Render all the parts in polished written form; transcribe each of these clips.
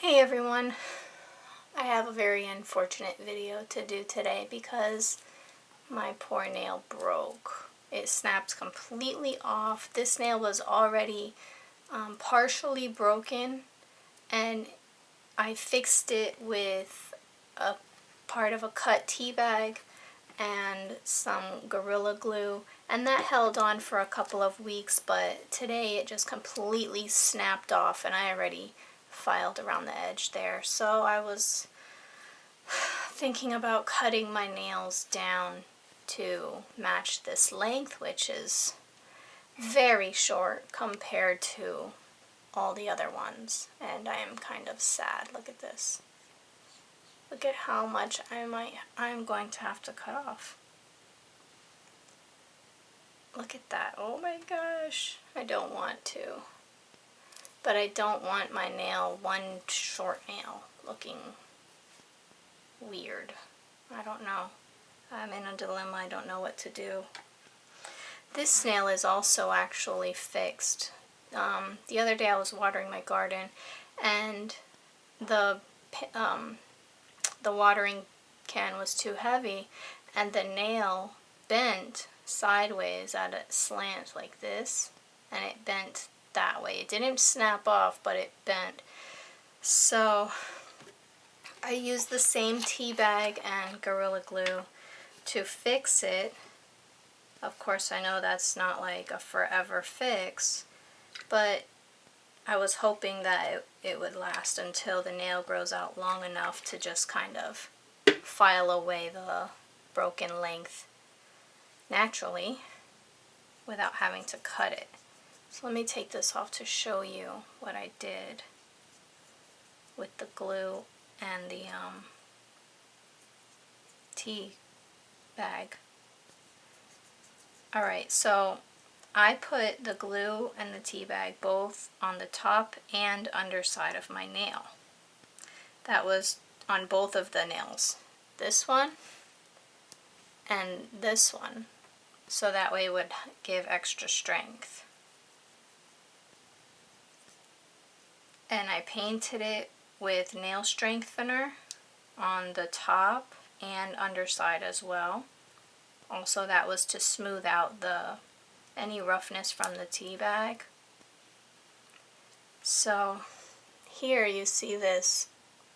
Hey everyone, I have a very unfortunate video to do today because my poor nail broke. It snapped completely off. This nail was already partially broken, and I fixed it with a part of a cut tea bag and some Gorilla Glue, and that held on for a couple of weeks, but today it just completely snapped off, and I already filed around the edge there. So I was thinking about cutting my nails down to match this length, which is very short compared to all the other ones, and I am kind of sad. Look at this. Look at how much I'm going to have to cut off. Look at that. Oh my gosh. I don't want to. But I don't want my nail, one short nail, looking weird. I don't know. I'm in a dilemma. I don't know what to do. This nail is also actually fixed. The other day I was watering my garden, and the watering can was too heavy, and the nail bent sideways at a slant like this, and it bent that way. It didn't snap off, but it bent. So I used the same tea bag and Gorilla Glue to fix it. Of course, I know that's not like a forever fix, but I was hoping that it would last until the nail grows out long enough to just kind of file away the broken length naturally without having to cut it. So let me take this off to show you what I did with the glue and the tea bag. Alright, so I put the glue and the tea bag both on the top and underside of my nail. That was on both of the nails. This one and this one. So that way it would give extra strength. And I painted it with nail strengthener on the top and underside as well. Also, that was to smooth out any roughness from the tea bag. So here you see this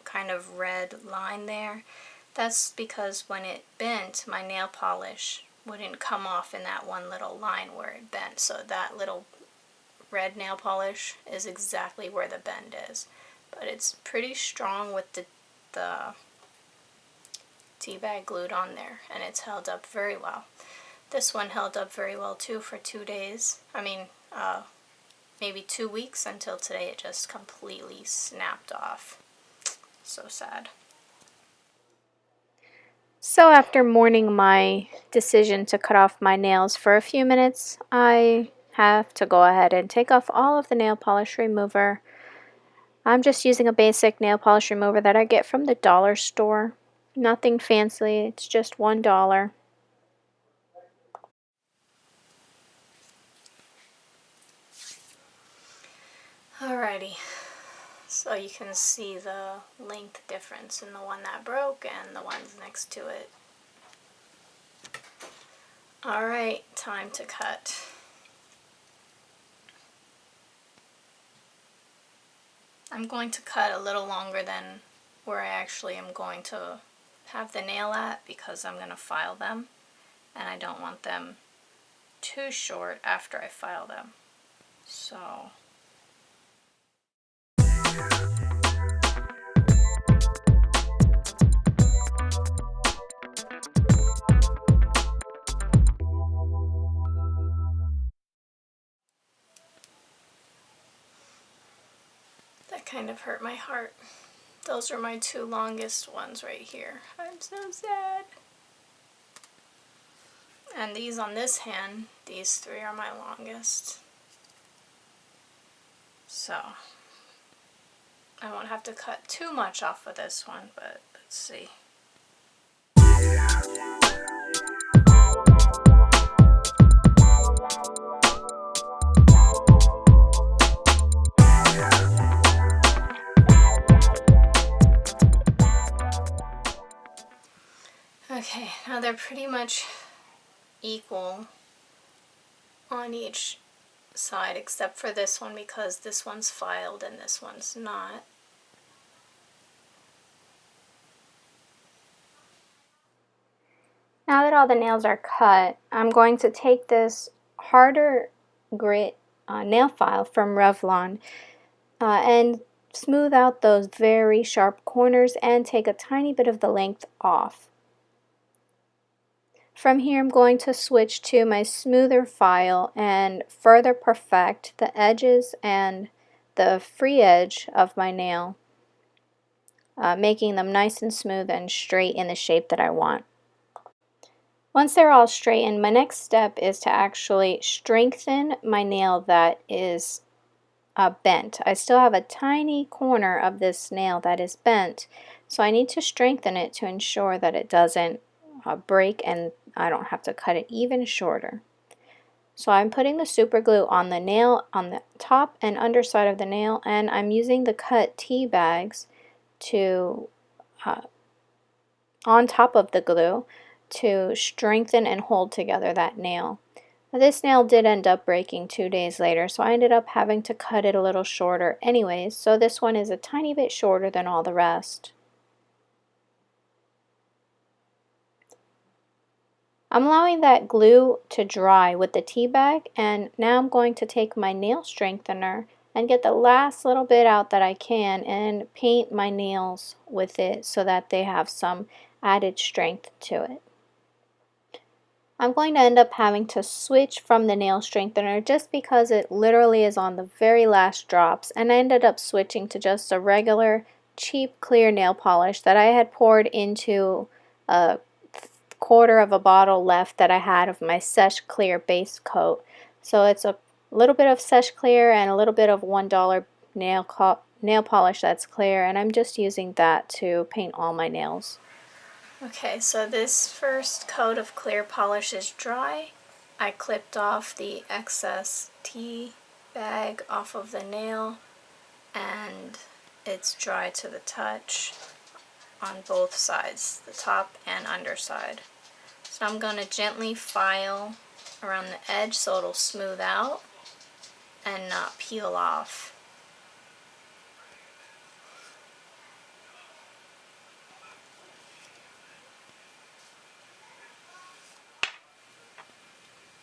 kind of red line there. That's because when it bent, my nail polish wouldn't come off in that one little line where it bent. So that little red nail polish is exactly where the bend is. But it's pretty strong with the tea bag glued on there, and it's held up very well. This one held up very well too for 2 days. Maybe 2 weeks, until today it just completely snapped off. So sad. So after mourning my decision to cut off my nails for a few minutes, I have to go ahead and take off all of the nail polish remover. I'm just using a basic nail polish remover that I get from the dollar store. Nothing fancy, it's just $1. Alrighty, so you can see the length difference in the one that broke and the ones next to it. Alright, time to cut. I'm going to cut a little longer than where I actually am going to have the nail at, because I'm going to file them, and I don't want them too short after I file them. So that kind of hurt my heart. Those are my 2 longest ones right here. I'm so sad. And these on this hand, these 3 are my longest. So I won't have to cut too much off of this one, but let's see. Now they're pretty much equal on each side except for this one because this one's filed and this one's not. Now that all the nails are cut, I'm going to take this harder grit nail file from Revlon and smooth out those very sharp corners and take a tiny bit of the length off. From here I'm going to switch to my smoother file and further perfect the edges and the free edge of my nail, making them nice and smooth and straight in the shape that I want. Once they're all straightened, my next step is to actually strengthen my nail that is bent. I still have a tiny corner of this nail that is bent, so I need to strengthen it to ensure that it doesn't break and I don't have to cut it even shorter. So I'm putting the super glue on the nail on the top and underside of the nail, and I'm using the cut tea bags to on top of the glue to strengthen and hold together that nail. Now, this nail did end up breaking 2 days later, so I ended up having to cut it a little shorter anyways, so this one is a tiny bit shorter than all the rest. I'm allowing that glue to dry with the tea bag, and now I'm going to take my nail strengthener and get the last little bit out that I can and paint my nails with it so that they have some added strength to it. I'm going to end up having to switch from the nail strengthener just because it literally is on the very last drops, and I ended up switching to just a regular cheap clear nail polish that I had poured into a quarter of a bottle left that I had of my Sesh Clear base coat. So it's a little bit of Sesh Clear and a little bit of $1 nail polish that's clear, and I'm just using that to paint all my nails. Okay, so this first coat of clear polish is dry. I clipped off the excess tea bag off of the nail, and it's dry to the touch on both sides, the top and underside. So I'm going to gently file around the edge so it'll smooth out and not peel off.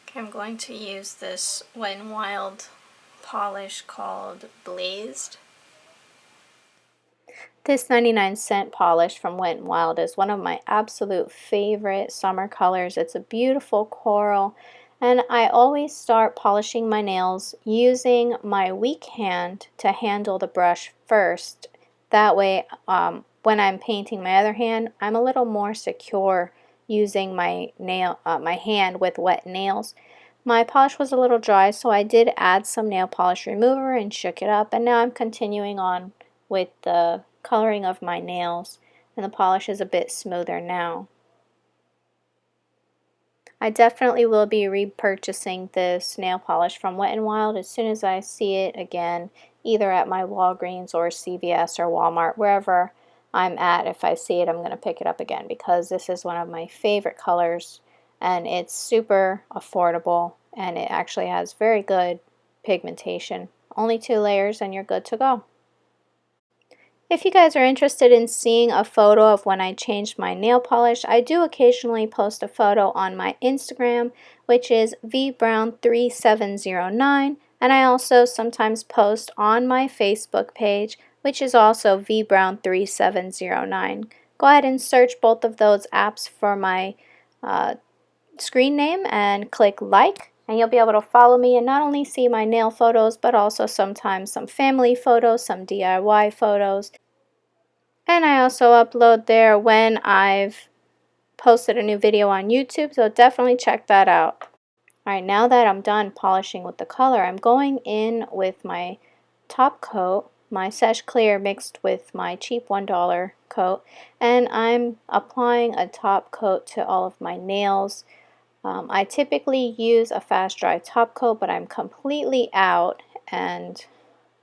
Okay, I'm going to use this Wet n Wild polish called Blazed. This 99-cent polish from Wet n Wild is one of my absolute favorite summer colors. It's a beautiful coral, and I always start polishing my nails using my weak hand to handle the brush first. That way, when I'm painting my other hand, I'm a little more secure using my hand with wet nails. My polish was a little dry, so I did add some nail polish remover and shook it up, and now I'm continuing on with the coloring of my nails, and the polish is a bit smoother now. I definitely will be repurchasing this nail polish from Wet n Wild as soon as I see it again, either at my Walgreens or CVS or Walmart, wherever I'm at. If I see it, I'm going to pick it up again because this is one of my favorite colors, and it's super affordable, and it actually has very good pigmentation. Only 2 layers and you're good to go. If you guys are interested in seeing a photo of when I changed my nail polish, I do occasionally post a photo on my Instagram, which is vbrown3709, and I also sometimes post on my Facebook page, which is also vbrown3709. Go ahead and search both of those apps for my screen name and click like, and you'll be able to follow me and not only see my nail photos, but also sometimes some family photos, some DIY photos. And I also upload there when I've posted a new video on YouTube, so definitely check that out. Alright, now that I'm done polishing with the color, I'm going in with my top coat, my Sesh Clear mixed with my cheap $1 coat, and I'm applying a top coat to all of my nails. I typically use a fast dry top coat, but I'm completely out, and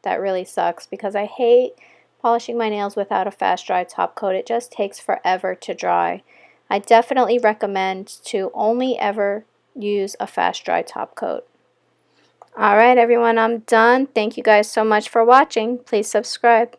that really sucks because I hate polishing my nails without a fast dry top coat. It just takes forever to dry. I definitely recommend to only ever use a fast dry top coat. Alright everyone, I'm done. Thank you guys so much for watching. Please subscribe.